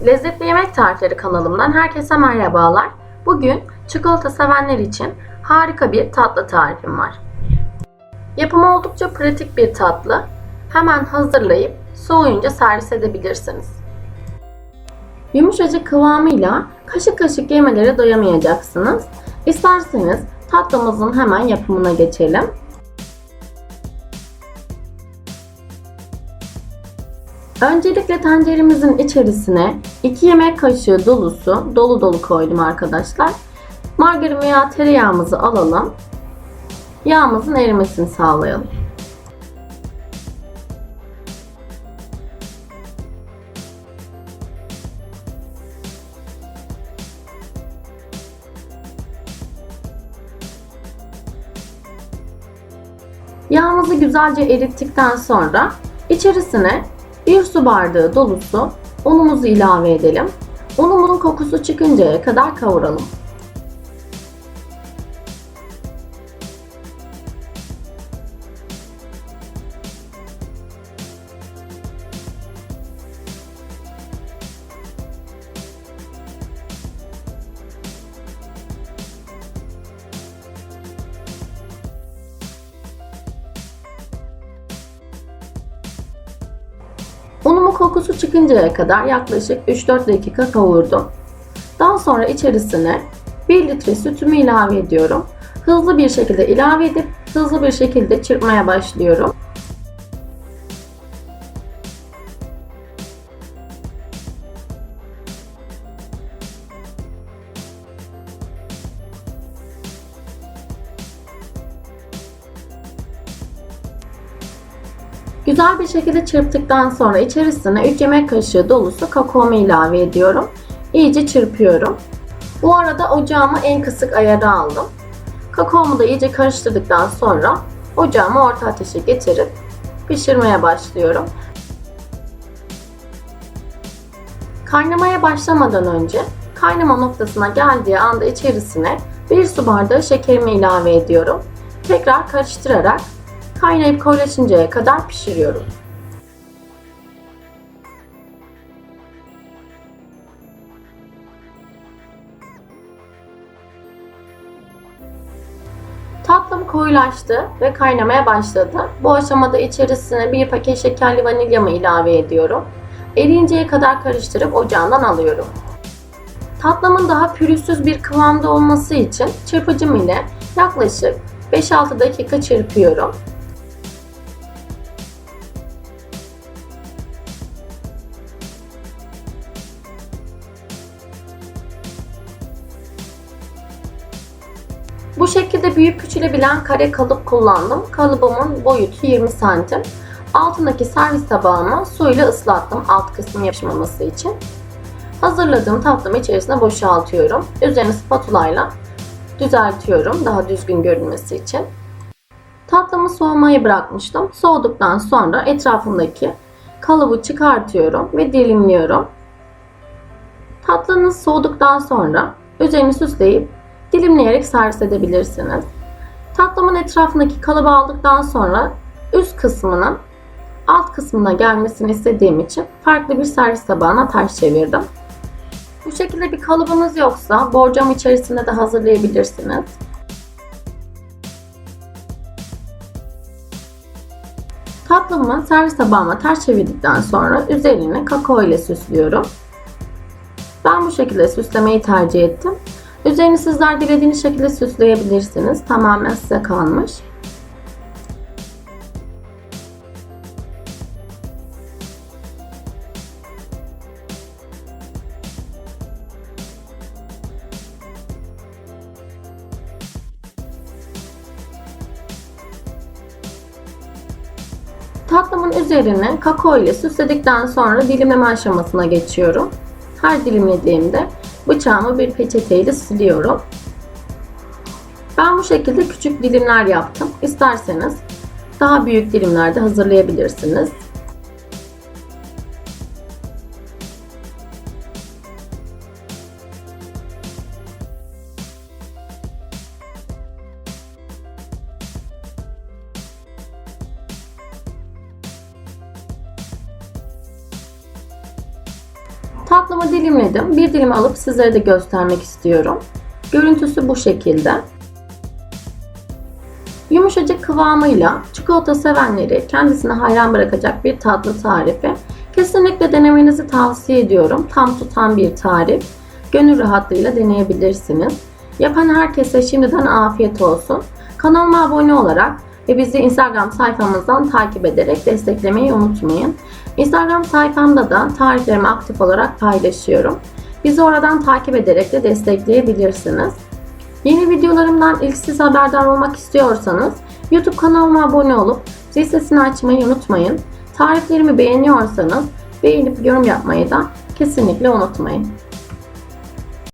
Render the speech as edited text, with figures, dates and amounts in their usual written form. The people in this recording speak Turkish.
Lezzetli Yemek Tarifleri kanalımdan herkese merhabalar. Bugün çikolata sevenler için harika bir tatlı tarifim var. Yapımı oldukça pratik bir tatlı. Hemen hazırlayıp soğuyunca servis edebilirsiniz. Yumuşacık kıvamıyla kaşık kaşık yemelere doyamayacaksınız. İsterseniz tatlımızın hemen yapımına geçelim. Öncelikle tenceremizin içerisine 2 yemek kaşığı dolusu dolu dolu koydum arkadaşlar. Margarin veya tereyağımızı alalım. Yağımızın erimesini sağlayalım. Yağımızı güzelce erittikten sonra içerisine 1 su bardağı dolusu unumuzu ilave edelim. Unumuzun kokusu çıkıncaya kadar kavuralım. Unumu kokusu çıkıncaya kadar yaklaşık 3-4 dakika kavurdum. Daha sonra içerisine 1 litre sütümü ilave ediyorum. Hızlı bir şekilde ilave edip hızlı bir şekilde çırpmaya başlıyorum. Güzel bir şekilde çırptıktan sonra içerisine 3 yemek kaşığı dolusu kakaomu ilave ediyorum. İyice çırpıyorum. Bu arada ocağımı en kısık ayara aldım. Kakaomu da iyice karıştırdıktan sonra ocağımı orta ateşe getirip pişirmeye başlıyorum. Kaynamaya başlamadan önce kaynama noktasına geldiği anda içerisine 1 su bardağı şekerimi ilave ediyorum. Tekrar karıştırarak kaynayıp koyulaşıncaya kadar pişiriyorum. Tatlım koyulaştı ve kaynamaya başladı. Bu aşamada içerisine 1 paket şekerli vanilyamı ilave ediyorum. Eriyinceye kadar karıştırıp ocağından alıyorum. Tatlımın daha pürüzsüz bir kıvamda olması için çırpıcım ile yaklaşık 5-6 dakika çırpıyorum. Bu şekilde büyük küçülebilen kare kalıp kullandım. Kalıbımın boyutu 20 santim. Altındaki servis tabağımı suyla ıslattım alt kısmı yapışmaması için. Hazırladığım tatlımı içerisine boşaltıyorum. Üzerini spatula ile düzeltiyorum daha düzgün görünmesi için. Tatlımı soğumayı bırakmıştım. Soğuduktan sonra etrafındaki kalıbı çıkartıyorum ve dilimliyorum. Tatlınız soğuduktan sonra üzerini süsleyip dilimleyerek servis edebilirsiniz. Tatlımın etrafındaki kalıbı aldıktan sonra üst kısmının alt kısmına gelmesini istediğim için farklı bir servis tabağına ters çevirdim. Bu şekilde bir kalıbınız yoksa borcam içerisinde de hazırlayabilirsiniz. Tatlımı servis tabağıma ters çevirdikten sonra üzerini kakao ile süslüyorum. Ben bu şekilde süslemeyi tercih ettim. Üzerini sizler dilediğiniz şekilde süsleyebilirsiniz. Tamamen size kalmış. Tatlımın üzerini kakao ile süsledikten sonra dilimleme aşamasına geçiyorum. Her dilimlediğimde bıçağımı bir peçeteyle siliyorum. Ben bu şekilde küçük dilimler yaptım. İsterseniz daha büyük dilimlerde hazırlayabilirsiniz. Tatlımı dilimledim. Bir dilim alıp sizlere de göstermek istiyorum. Görüntüsü bu şekilde. Yumuşacık kıvamıyla çikolata sevenleri kendisine hayran bırakacak bir tatlı tarifi. Kesinlikle denemenizi tavsiye ediyorum. Tam tutan bir tarif. Gönül rahatlığıyla deneyebilirsiniz. Yapan herkese şimdiden afiyet olsun. Kanalıma abone olarak ve bizi Instagram sayfamızdan takip ederek desteklemeyi unutmayın. Instagram sayfamda da tariflerimi aktif olarak paylaşıyorum. Bizi oradan takip ederek de destekleyebilirsiniz. Yeni videolarımdan ilk siz haberdar olmak istiyorsanız YouTube kanalıma abone olup zil sesini açmayı unutmayın. Tariflerimi beğeniyorsanız beğenip yorum yapmayı da kesinlikle unutmayın.